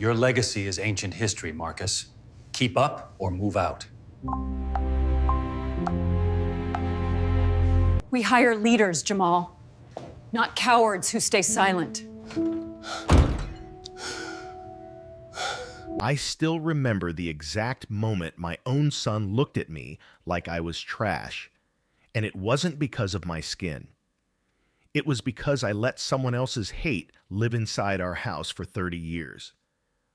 Your legacy is ancient history, Marcus. Keep up or move out. We hire leaders, Jamal, not cowards who stay silent. I still remember the exact moment my own son looked at me like I was trash. And it wasn't because of my skin. It was because I let someone else's hate live inside our house for 30 years.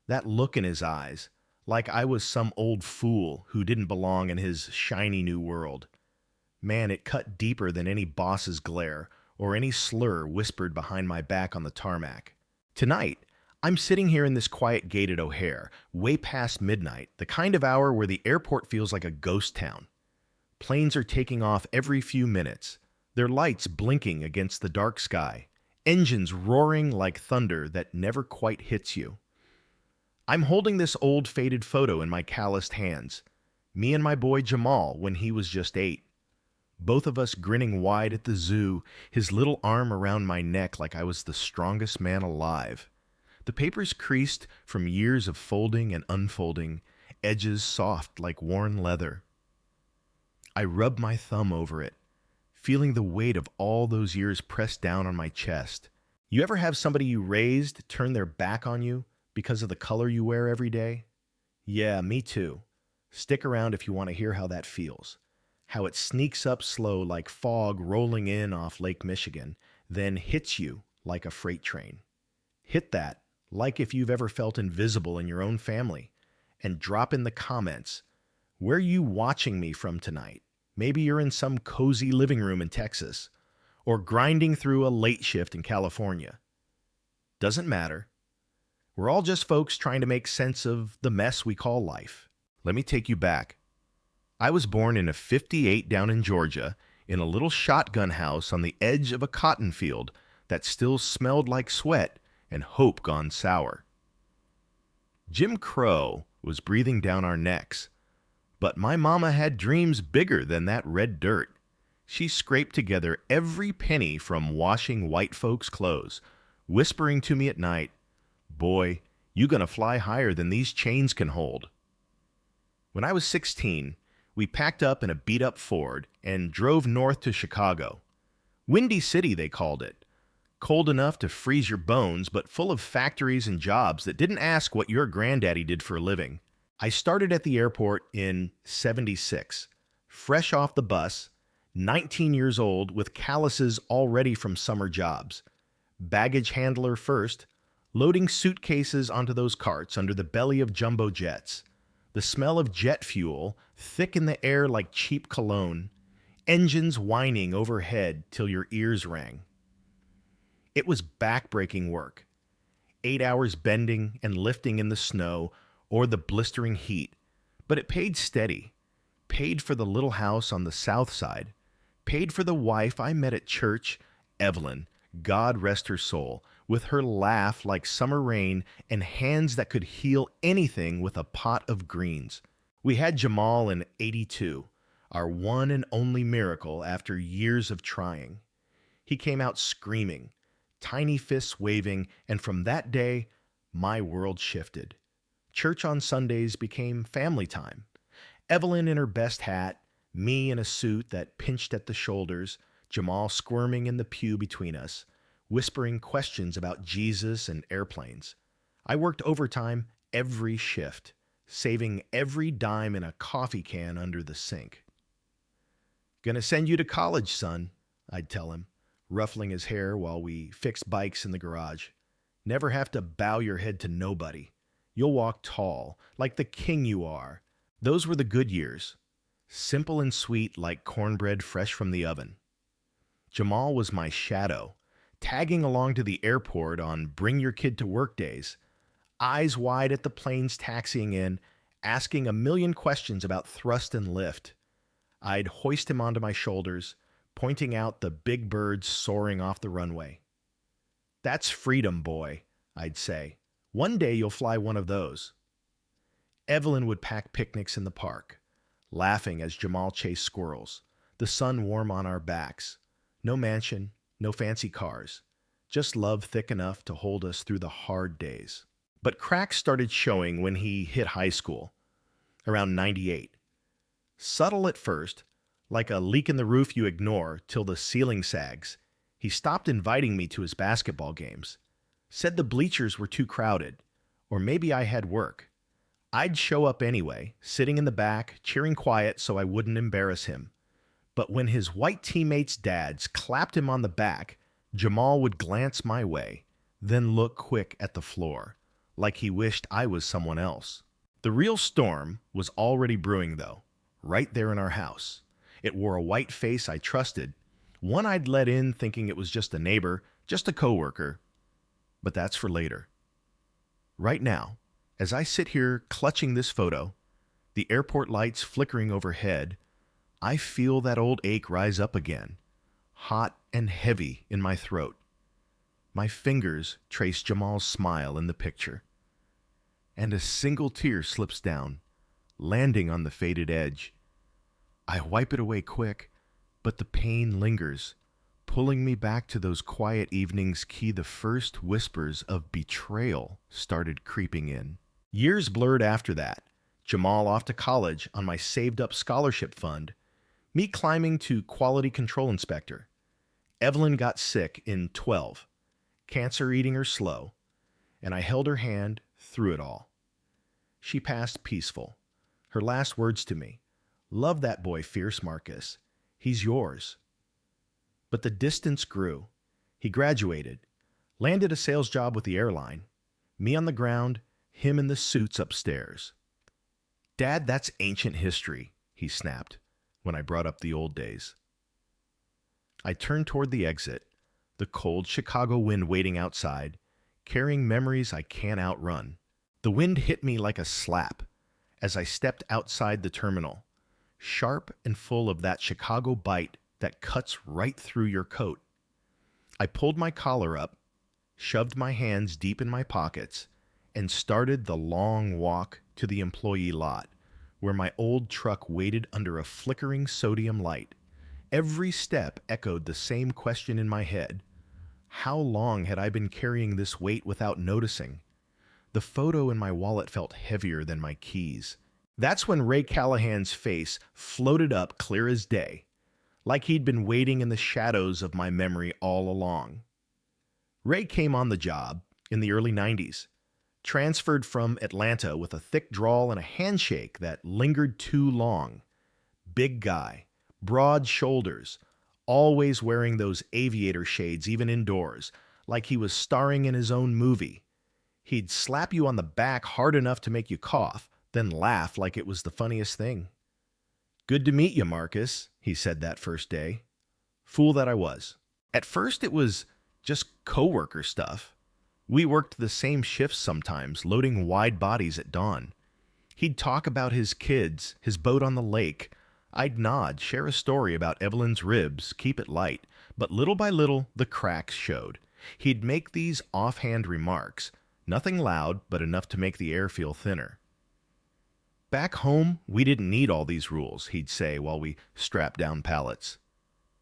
That look in his eyes, like I was some old fool who didn't belong in his shiny new world. Man, it cut deeper than any boss's glare or any slur whispered behind my back on the tarmac. Tonight, I'm sitting here in this quiet gate at O'Hare, way past midnight, the kind of hour where the airport feels like a ghost town. Planes are taking off every few minutes, their lights blinking against the dark sky, engines roaring like thunder that never quite hits you. I'm holding this old faded photo in my calloused hands, me and my boy Jamal when he was just 8. Both of us grinning wide at the zoo, his little arm around my neck like I was the strongest man alive. The paper's creased from years of folding and unfolding, edges soft like worn leather. I rub my thumb over it, feeling the weight of all those years pressed down on my chest. You ever have somebody you raised turn their back on you because of the color you wear every day? Yeah, me too. Stick around if you want to hear how that feels. How it sneaks up slow like fog rolling in off Lake Michigan, then hits you like a freight train. Hit that like if you've ever felt invisible in your own family. And drop in the comments, where are you watching me from tonight? Maybe you're in some cozy living room in Texas, or grinding through a late shift in California. Doesn't matter. We're all just folks trying to make sense of the mess we call life. Let me take you back. I was born in a 58 down in Georgia, in a little shotgun house on the edge of a cotton field that still smelled like sweat and hope gone sour. Jim Crow was breathing down our necks, but my mama had dreams bigger than that red dirt. She scraped together every penny from washing white folks' clothes, whispering to me at night, "Boy, you gonna fly higher than these chains can hold." When I was 16, we packed up in a beat-up Ford and drove north to Chicago. Windy City, they called it. Cold enough to freeze your bones, but full of factories and jobs that didn't ask what your granddaddy did for a living. I started at the airport in '76, fresh off the bus, 19 years old with calluses already from summer jobs. Baggage handler first, loading suitcases onto those carts under the belly of jumbo jets. The smell of jet fuel, thick in the air like cheap cologne. Engines whining overhead till your ears rang. It was back-breaking work. 8 hours bending and lifting in the snow or the blistering heat, but it paid steady. Paid for the little house on the south side. Paid for the wife I met at church, Evelyn, God rest her soul, with her laugh like summer rain and hands that could heal anything with a pot of greens. We had Jamal in '82, our one and only miracle after years of trying. He came out screaming, tiny fists waving, and from that day, my world shifted. Church on Sundays became family time. Evelyn in her best hat, me in a suit that pinched at the shoulders, Jamal squirming in the pew between us, whispering questions about Jesus and airplanes. I worked overtime every shift, saving every dime in a coffee can under the sink. "Gonna send you to college, son," I'd tell him, ruffling his hair while we fixed bikes in the garage. "Never have to bow your head to nobody. You'll walk tall, like the king you are." Those were the good years. Simple and sweet like cornbread fresh from the oven. Jamal was my shadow, tagging along to the airport on bring your kid to work days, eyes wide at the planes taxiing in, asking a million questions about thrust and lift. I'd hoist him onto my shoulders, pointing out the big birds soaring off the runway. "That's freedom, boy," I'd say. "One day you'll fly one of those." Evelyn would pack picnics in the park, laughing as Jamal chased squirrels, the sun warm on our backs. No mansion, no fancy cars, just love thick enough to hold us through the hard days. But cracks started showing when he hit high school, around 98. Subtle at first, like a leak in the roof you ignore till the ceiling sags. He stopped inviting me to his basketball games. Said the bleachers were too crowded, or maybe I had work. I'd show up anyway, sitting in the back, cheering quiet so I wouldn't embarrass him. But when his white teammates' dads clapped him on the back, Jamal would glance my way, then look quick at the floor, like he wished I was someone else. The real storm was already brewing, though, right there in our house. It wore a white face I trusted, one I'd let in thinking it was just a neighbor, just a coworker. But that's for later. Right now, as I sit here clutching this photo, the airport lights flickering overhead, I feel that old ache rise up again, hot and heavy in my throat. My fingers trace Jamal's smile in the picture, and a single tear slips down, landing on the faded edge. I wipe it away quick, but the pain lingers, pulling me back to those quiet evenings the first whispers of betrayal started creeping in. Years blurred after that, Jamal off to college on my saved-up scholarship fund, me climbing to quality control inspector. Evelyn got sick in 12, cancer eating her slow, and I held her hand through it all. She passed peaceful. Her last words to me, "Love that boy fierce, Marcus. He's yours." But the distance grew. He graduated, landed a sales job with the airline, me on the ground, him in the suits upstairs. "Dad, that's ancient history," he snapped when I brought up the old days. I turned toward the exit, the cold Chicago wind waiting outside, carrying memories I can't outrun. The wind hit me like a slap as I stepped outside the terminal, sharp and full of that Chicago bite that cuts right through your coat. I pulled my collar up, shoved my hands deep in my pockets, and started the long walk to the employee lot, where my old truck waited under a flickering sodium light. Every step echoed the same question in my head. How long had I been carrying this weight without noticing? The photo in my wallet felt heavier than my keys. That's when Ray Callahan's face floated up clear as day, like he'd been waiting in the shadows of my memory all along. Ray came on the job in the early 90s, transferred from Atlanta with a thick drawl and a handshake that lingered too long. Big guy, broad shoulders, always wearing those aviator shades even indoors, like he was starring in his own movie. He'd slap you on the back hard enough to make you cough, then laugh like it was the funniest thing. "Good to meet you, Marcus," he said that first day. Fool that I was. At first it was just coworker stuff. We worked the same shifts sometimes, loading wide bodies at dawn. He'd talk about his kids, his boat on the lake. I'd nod, share a story about Evelyn's ribs, keep it light. But little by little, the cracks showed. He'd make these offhand remarks, nothing loud, but enough to make the air feel thinner. "Back home, we didn't need all these rules," he'd say while we strapped down pallets.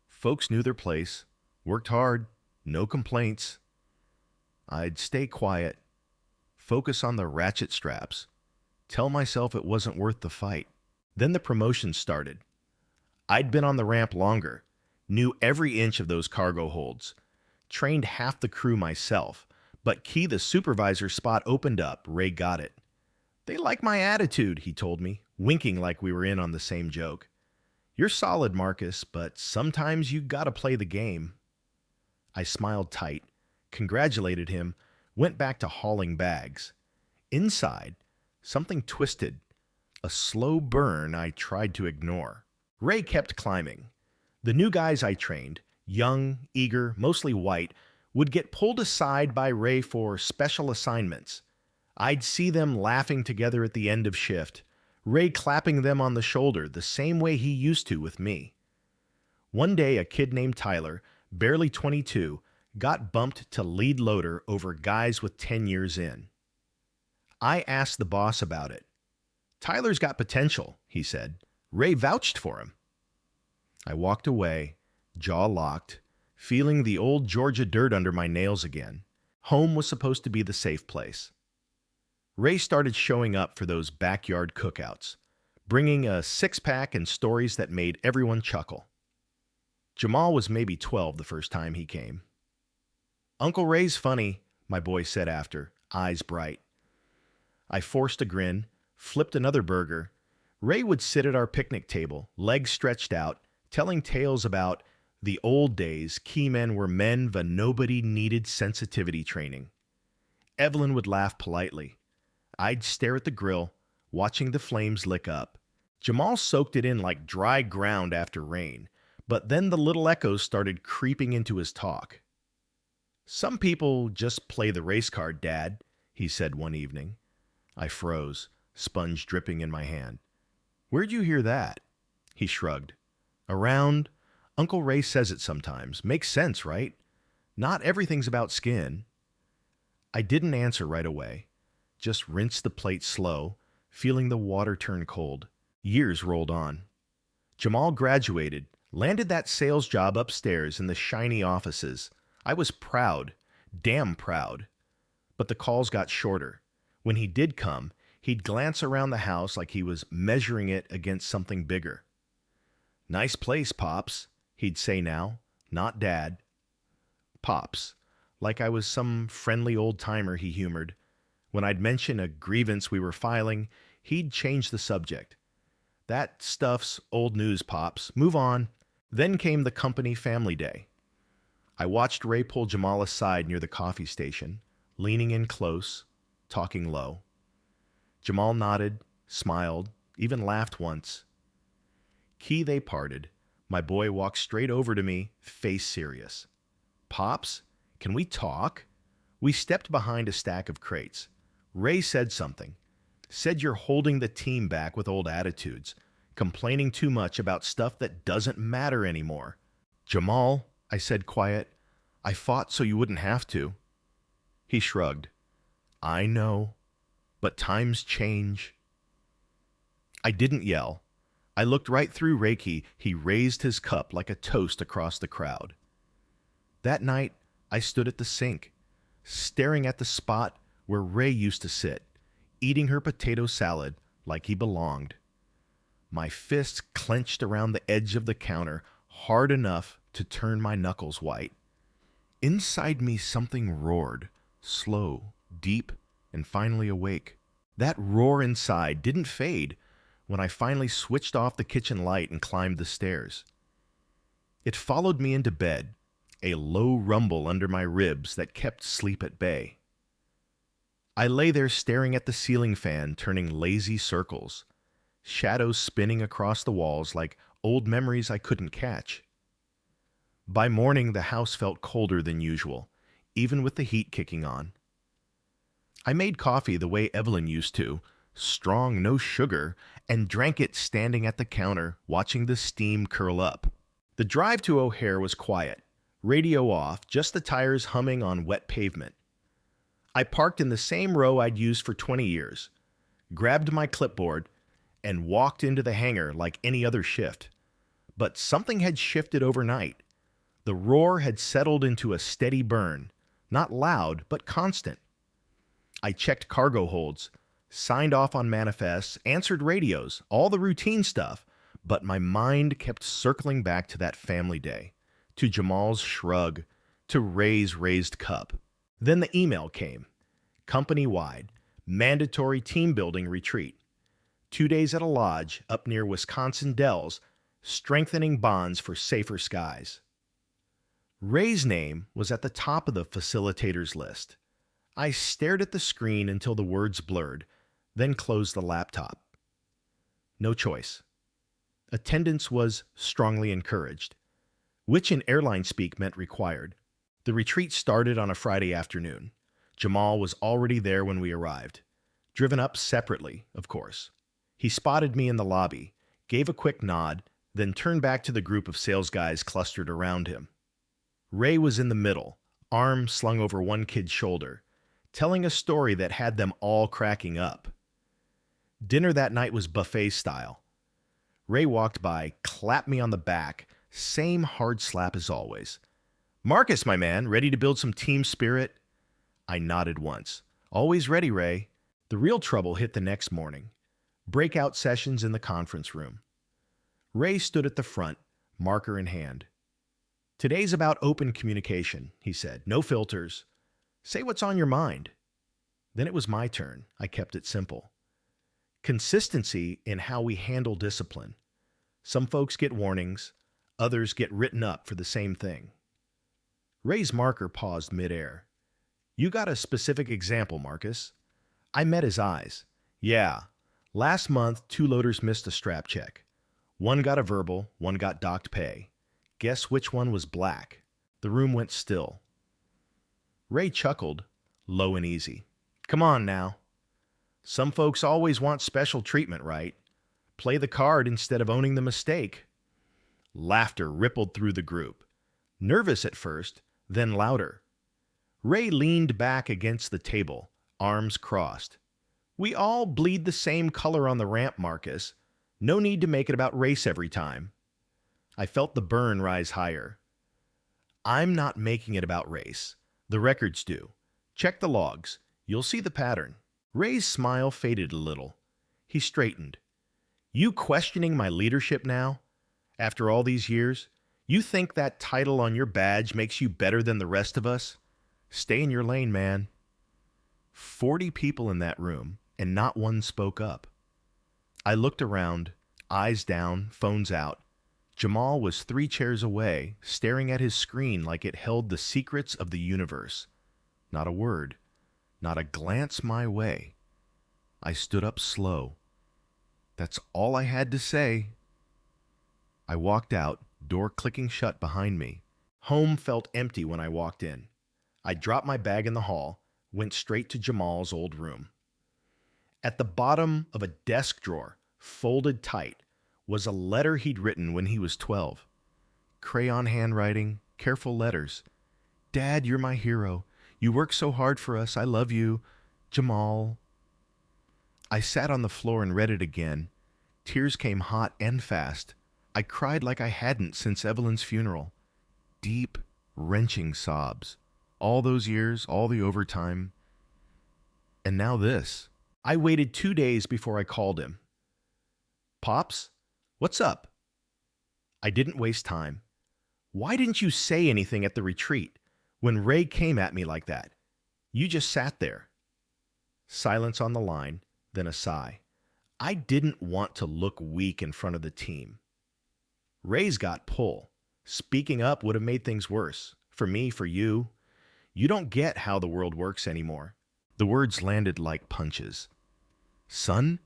"Folks knew their place, worked hard, no complaints." I'd stay quiet, focus on the ratchet straps, tell myself it wasn't worth the fight. Then the promotions started. I'd been on the ramp longer, knew every inch of those cargo holds, trained half the crew myself, but the supervisor spot opened up, Ray got it. "They like my attitude," he told me, winking like we were in on the same joke. "You're solid, Marcus, but sometimes you gotta play the game." I smiled tight, congratulated him, went back to hauling bags. Inside, something twisted, a slow burn I tried to ignore. Ray kept climbing. The new guys I trained, young, eager, mostly white, would get pulled aside by Ray for special assignments. I'd see them laughing together at the end of shift, Ray clapping them on the shoulder the same way he used to with me. One day, a kid named Tyler, barely 22, got bumped to lead loader over guys with 10 years in. I asked the boss about it. "Tyler's got potential," he said. "Ray vouched for him." I walked away, jaw locked, feeling the old Georgia dirt under my nails again. Home was supposed to be the safe place. Ray started showing up for those backyard cookouts, bringing a six-pack and stories that made everyone chuckle. Jamal was maybe 12 the first time he came. "Uncle Ray's funny," my boy said after, eyes bright. I forced a grin, flipped another burger. Ray would sit at our picnic table, legs stretched out, telling tales about the old days key men were men but nobody needed sensitivity training. Evelyn would laugh politely. I'd stare at the grill, watching the flames lick up. Jamal soaked it in like dry ground after rain, but then the little echoes started creeping into his talk. "Some people just play the race card, Dad," he said one evening. I froze, sponge dripping in my hand. "Where'd you hear that?" He shrugged. "Around. Uncle Ray says it sometimes. Makes sense, right? Not everything's about skin." I didn't answer right away. Just rinsed the plate slow, feeling the water turn cold. Years rolled on. Jamal graduated, landed that sales job upstairs in the shiny offices. I was proud, damn proud. But the calls got shorter. When he did come, he'd glance around the house like he was measuring it against something bigger. "Nice place, Pops," he'd say now, not Dad. Pops, like I was some friendly old-timer, he humored. When I'd mention a grievance we were filing, he'd change the subject. "That stuff's old news, Pops. Move on." Then came the company family day. I watched Ray pull Jamal aside near the coffee station, leaning in close, talking low. Jamal nodded, smiled, even laughed once. Key they parted. My boy walked straight over to me, face serious. "Pops, can we talk?" We stepped behind a stack of crates. Ray said something. Said you're holding the team back with old attitudes, complaining too much about stuff that doesn't matter anymore. "Jamal," I said quiet, "I fought so you wouldn't have to." He shrugged. "I know, but times change." I didn't yell. I looked right through Reiki. He raised his cup like a toast across the crowd. That night, I stood at the sink, staring at the spot where Ray used to sit, eating her potato salad like he belonged. My fists clenched around the edge of the counter hard enough to turn my knuckles white. Inside me something roared, slow, deep, and finally awake. That roar inside didn't fade when I finally switched off the kitchen light and climbed the stairs. It followed me into bed, a low rumble under my ribs that kept sleep at bay. I lay there staring at the ceiling fan turning lazy circles, shadows spinning across the walls like old memories I couldn't catch. By morning, the house felt colder than usual, even with the heat kicking on. I made coffee the way Evelyn used to, strong, no sugar, and drank it standing at the counter, watching the steam curl up. The drive to O'Hare was quiet, radio off, just the tires humming on wet pavement. I parked in the same row I'd used for 20 years, grabbed my clipboard, and walked into the hangar like any other shift. But something had shifted overnight. The roar had settled into a steady burn, not loud, but constant. I checked cargo holds, signed off on manifests, answered radios, all the routine stuff, but my mind kept circling back to that family day, to Jamal's shrug, to Ray's raised cup. Then the email came, company-wide, mandatory team-building retreat. 2 days at a lodge up near Wisconsin Dells, strengthening bonds for safer skies. Ray's name was at the top of the facilitators list. I stared at the screen until the words blurred, then closed the laptop. No choice. Attendance was strongly encouraged, which in airline speak meant required. The retreat started on a Friday afternoon. Jamal was already there when we arrived, driven up separately, of course. He spotted me in the lobby, gave a quick nod, then turned back to the group of sales guys clustered around him. Ray was in the middle, arm slung over one kid's shoulder, telling a story that had them all cracking up. Dinner that night was buffet style. Ray walked by, clapped me on the back, same hard slap as always. "Marcus, my man, ready to build some team spirit?" I nodded once. "Always ready, Ray." The real trouble hit the next morning. Breakout sessions in the conference room. Ray stood at the front, marker in hand. "Today's about open communication," he said. "No filters. Say what's on your mind." Then it was my turn. I kept it simple. Consistency in how we handle discipline. Some folks get warnings, others get written up for the same thing. Ray's marker paused midair. "You got a specific example, Marcus?" I met his eyes. "Yeah. Last month, 2 loaders missed a strap check. One got a verbal, one got docked pay. Guess which one was black?" The room went still. Ray chuckled, low and easy. "Come on now. Some folks always want special treatment, right? Play the card instead of owning the mistake." Laughter rippled through the group. Nervous at first, then louder. Ray leaned back against the table, arms crossed. "We all bleed the same color on the ramp, Marcus. No need to make it about race every time." I felt the burn rise higher. "I'm not making it about race. The records do. Check the logs. You'll see the pattern." Ray's smile faded a little. He straightened. "You questioning my leadership now? After all these years? You think that title on your badge makes you better than the rest of us? Stay in your lane, man." 40 people in that room, and not one spoke up. I looked around, eyes down, phones out. Jamal was 3 chairs away, staring at his screen like it held the secrets of the universe. Not a word, not a glance my way. I stood up slow. That's all I had to say. I walked out, door clicking shut behind me. Home felt empty when I walked in. I dropped my bag in the hall, went straight to Jamal's old room. At the bottom of a desk drawer, folded tight, was a letter he'd written when he was 12. Crayon handwriting, careful letters. "Dad, you're my hero. You work so hard for us. I love you. Jamal." I sat on the floor and read it again. Tears came hot and fast. I cried like I hadn't since Evelyn's funeral. Deep, wrenching sobs. All those years, all the overtime. And now this. I waited 2 days before I called him. "Pops, what's up?" I didn't waste time. "Why didn't you say anything at the retreat when Ray came at me like that? You just sat there." Silence on the line, then a sigh. I didn't want to look weak in front of the team. Ray's got pull. Speaking up would have made things worse. For me, for you. You don't get how the world works anymore. The words landed like punches. "Son,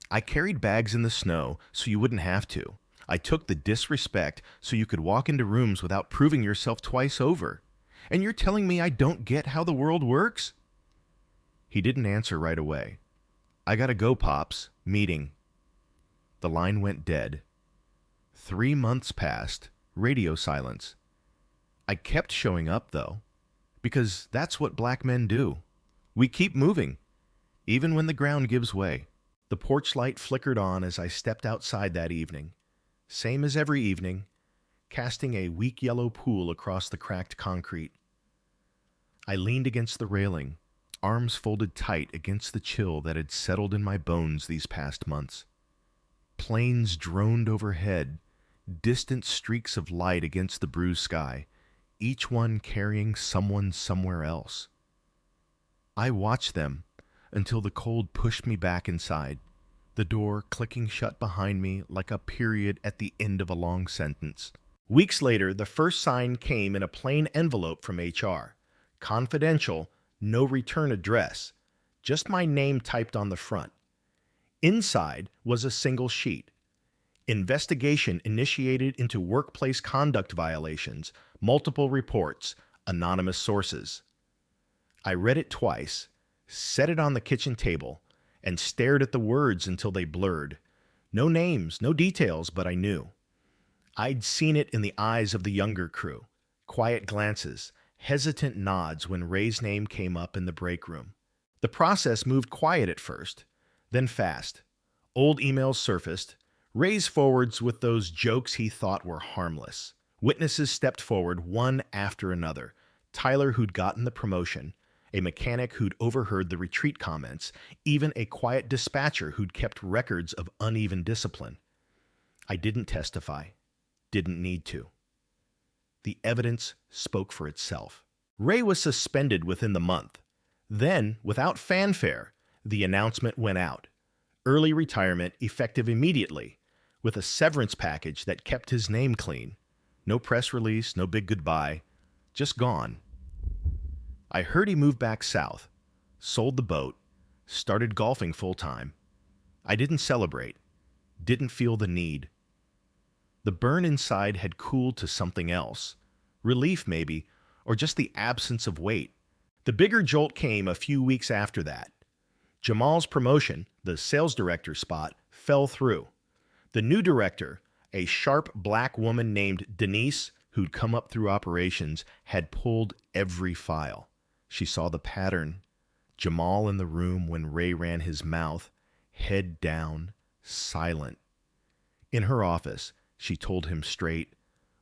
I carried bags in the snow so you wouldn't have to. I took the disrespect so you could walk into rooms without proving yourself twice over. And you're telling me I don't get how the world works?" He didn't answer right away. "I gotta go, Pops. Meeting." The line went dead. 3 months passed. Radio silence. I kept showing up, though, because that's what black men do. We keep moving, even when the ground gives way. The porch light flickered on as I stepped outside that evening. Same as every evening, casting a weak yellow pool across the cracked concrete. I leaned against the railing, arms folded tight against the chill that had settled in my bones these past months. Planes droned overhead, distant streaks of light against the bruised sky, each one carrying someone somewhere else. I watched them until the cold pushed me back inside, the door clicking shut behind me like a period at the end of a long sentence. Weeks later, the first sign came in a plain envelope from HR. Confidential, no return address, just my name typed on the front. Inside was a single sheet. Investigation initiated into workplace conduct violations, multiple reports, anonymous sources. I read it twice, set it on the kitchen table, and stared at the words until they blurred. No names, no details, but I knew. I'd seen it in the eyes of the younger crew. Quiet glances, hesitant nods when Ray's name came up in the break room. The process moved quiet at first, then fast. Old emails surfaced, Ray's forwards with those jokes he thought were harmless. Witnesses stepped forward one after another. Tyler, who'd gotten the promotion, a mechanic who'd overheard the retreat comments, even a quiet dispatcher who'd kept records of uneven discipline. I didn't testify, didn't need to. The evidence spoke for itself. Ray was suspended within the month. Then, without fanfare, the announcement went out. Early retirement effective immediately, with a severance package that kept his name clean. No press release, no big goodbye, just gone. I heard he moved back south, sold the boat, started golfing full-time. I didn't celebrate, didn't feel the need. The burn inside had cooled to something else. Relief, maybe, or just the absence of weight. The bigger jolt came a few weeks after that. Jamal's promotion, the sales director spot, fell through. The new director, a sharp black woman named Denise, who'd come up through operations, had pulled every file. She saw the pattern. Jamal in the room when Ray ran his mouth, head down, silent. In her office, she told him straight,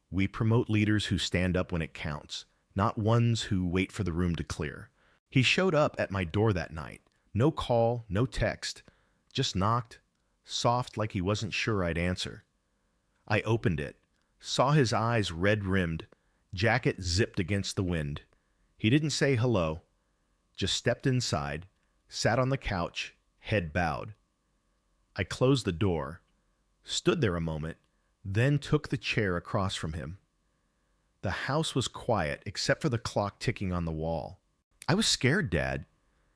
"We promote leaders who stand up when it counts, not ones who wait for the room to clear." He showed up at my door that night. No call, no text. Just knocked, soft like he wasn't sure I'd answer. I opened it, saw his eyes red-rimmed, jacket zipped against the wind. He didn't say hello, just stepped inside, sat on the couch, head bowed. I closed the door, stood there a moment, then took the chair across from him. The house was quiet except for the clock ticking on the wall. I was scared, Dad.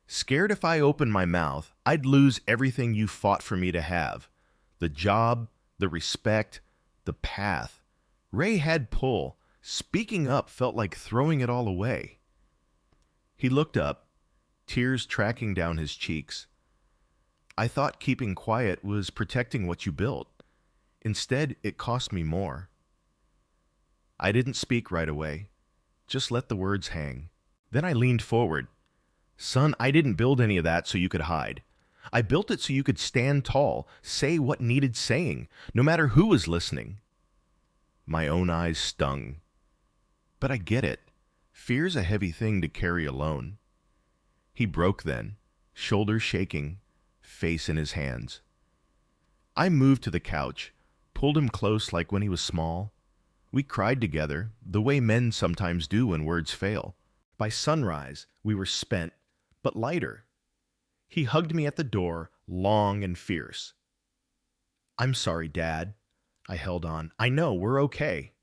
Scared if I opened my mouth, I'd lose everything you fought for me to have. The job, the respect, the path. Ray had pull. Speaking up felt like throwing it all away. He looked up, tears tracking down his cheeks. I thought keeping quiet was protecting what you built. Instead, it cost me more. I didn't speak right away, just let the words hang. Then I leaned forward. Son, I didn't build any of that so you could hide. I built it so you could stand tall, say what needed saying, no matter who was listening. My own eyes stung. But I get it. Fear's a heavy thing to carry alone. He broke then, shoulders shaking, face in his hands. I moved to the couch, pulled him close like when he was small. We cried together, the way men sometimes do when words fail. By sunrise, we were spent, but lighter. He hugged me at the door, long and fierce. "I'm sorry, Dad." I held on. "I know, we're okay."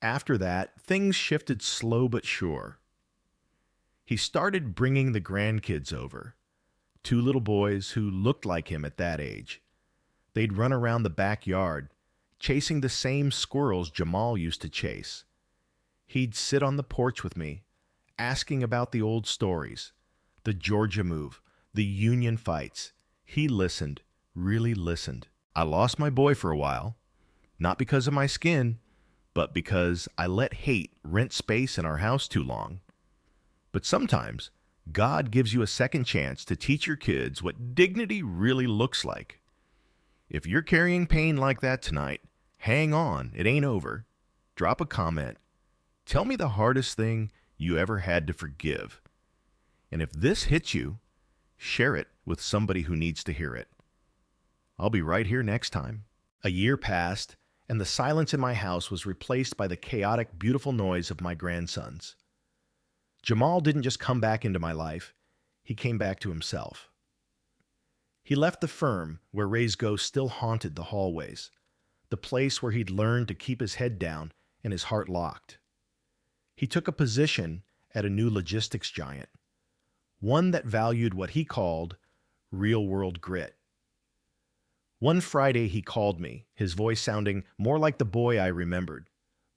After that, things shifted slow but sure. He started bringing the grandkids over. 2 little boys who looked like him at that age. They'd run around the backyard, chasing the same squirrels Jamal used to chase. He'd sit on the porch with me, asking about the old stories, the Georgia move, the union fights. He listened, really listened. I lost my boy for a while, not because of my skin, but because I let hate rent space in our house too long. But sometimes, God gives you a second chance to teach your kids what dignity really looks like. If you're carrying pain like that tonight, hang on, it ain't over. Drop a comment. Tell me the hardest thing you ever had to forgive. And if this hits you, share it with somebody who needs to hear it. I'll be right here next time. A year passed, and the silence in my house was replaced by the chaotic, beautiful noise of my grandsons. Jamal didn't just come back into my life, he came back to himself. He left the firm where Ray's ghost still haunted the hallways, the place where he'd learned to keep his head down and his heart locked. He took a position at a new logistics giant, one that valued what he called real-world grit. One Friday he called me, his voice sounding more like the boy I remembered.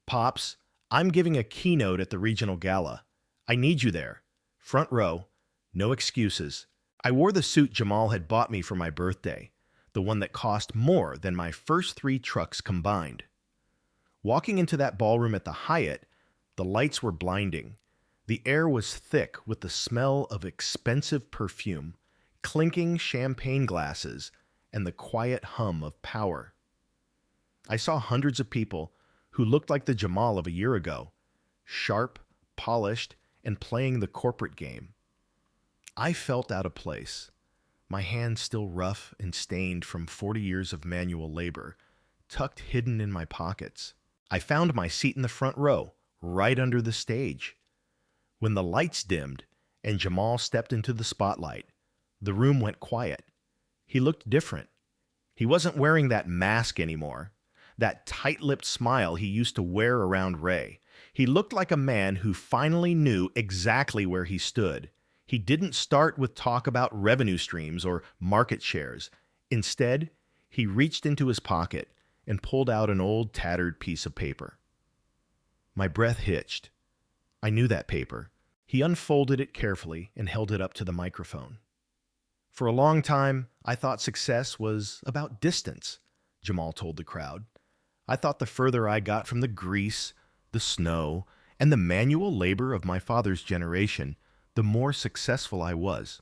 "Pops, I'm giving a keynote at the regional gala. I need you there. Front row. No excuses." I wore the suit Jamal had bought me for my birthday, the one that cost more than my first 3 trucks combined. Walking into that ballroom at the Hyatt, the lights were blinding. The air was thick with the smell of expensive perfume, clinking champagne glasses, and the quiet hum of power. I saw hundreds of people who looked like the Jamal of a year ago, sharp, polished, and playing the corporate game. I felt out of place, my hands still rough and stained from 40 years of manual labor, tucked hidden in my pockets. I found my seat in the front row, right under the stage. When the lights dimmed and Jamal stepped into the spotlight, the room went quiet. He looked different. He wasn't wearing that mask anymore, that tight-lipped smile he used to wear around Ray. He looked like a man who finally knew exactly where he stood. He didn't start with talk about revenue streams or market shares. Instead, he reached into his pocket and pulled out an old tattered piece of paper. My breath hitched. I knew that paper. He unfolded it carefully and held it up to the microphone. For a long time, I thought success was about distance, Jamal told the crowd. I thought the further I got from the grease, the snow, and the manual labor of my father's generation, the more successful I was.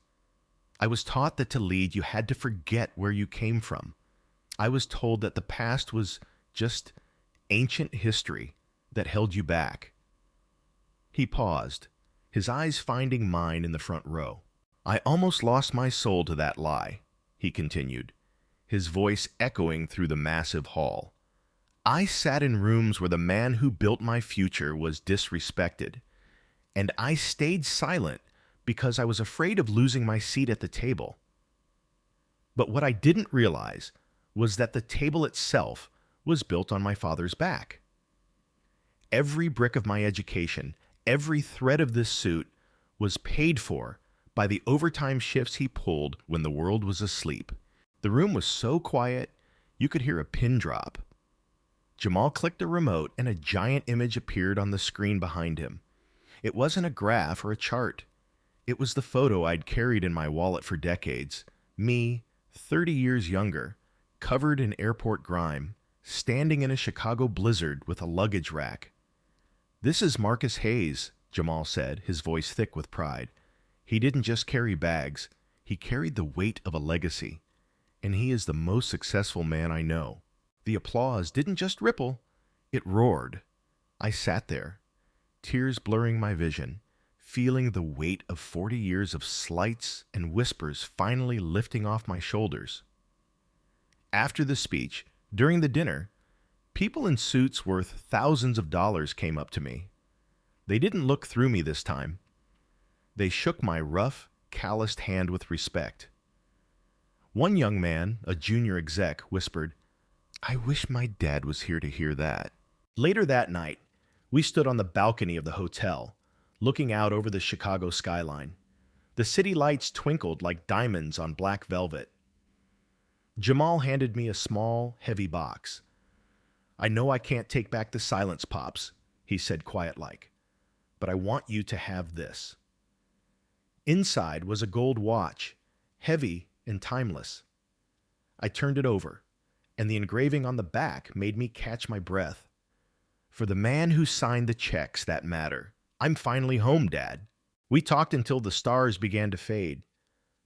I was taught that to lead, you had to forget where you came from. I was told that the past was just ancient history that held you back. He paused, his eyes finding mine in the front row. I almost lost my soul to that lie, he continued, his voice echoing through the massive hall. I sat in rooms where the man who built my future was disrespected, and I stayed silent because I was afraid of losing my seat at the table. But what I didn't realize was that the table itself was built on my father's back. Every brick of my education, every thread of this suit was paid for by the overtime shifts he pulled when the world was asleep. The room was so quiet, you could hear a pin drop. Jamal clicked a remote and a giant image appeared on the screen behind him. It wasn't a graph or a chart. It was the photo I'd carried in my wallet for decades. Me, 30 years younger, covered in airport grime, standing in a Chicago blizzard with a luggage rack. "This is Marcus Hayes," Jamal said, his voice thick with pride. "He didn't just carry bags. He carried the weight of a legacy. And he is the most successful man I know." The applause didn't just ripple, it roared. I sat there, tears blurring my vision, feeling the weight of 40 years of slights and whispers finally lifting off my shoulders. After the speech, during the dinner, people in suits worth thousands of dollars came up to me. They didn't look through me this time. They shook my rough, calloused hand with respect. One young man, a junior exec, whispered, "I wish my dad was here to hear that." Later that night, we stood on the balcony of the hotel, looking out over the Chicago skyline. The city lights twinkled like diamonds on black velvet. Jamal handed me a small, heavy box. "I know I can't take back the silence, Pops," he said quiet-like, "but I want you to have this." Inside was a gold watch, heavy and timeless. I turned it over, and the engraving on the back made me catch my breath. For the man who signed the checks that matter. I'm finally home, Dad. We talked until the stars began to fade.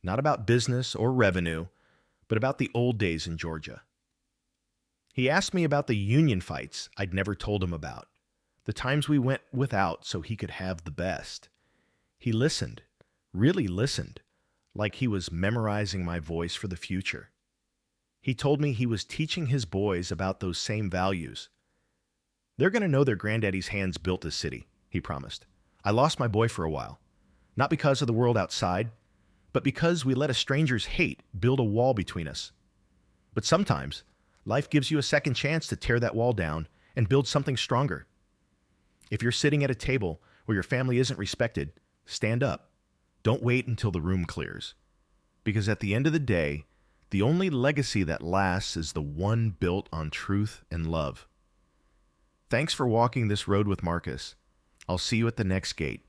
Not about business or revenue, but about the old days in Georgia. He asked me about the union fights I'd never told him about, the times we went without so he could have the best. He listened, really listened, like he was memorizing my voice for the future. He told me he was teaching his boys about those same values. "They're going to know their granddaddy's hands built this city," he promised. "I lost my boy for a while, not because of the world outside, but because we let a stranger's hate build a wall between us. But sometimes, life gives you a second chance to tear that wall down and build something stronger. If you're sitting at a table where your family isn't respected, stand up. Don't wait until the room clears. Because at the end of the day, the only legacy that lasts is the one built on truth and love." Thanks for walking this road with Marcus. I'll see you at the next gate.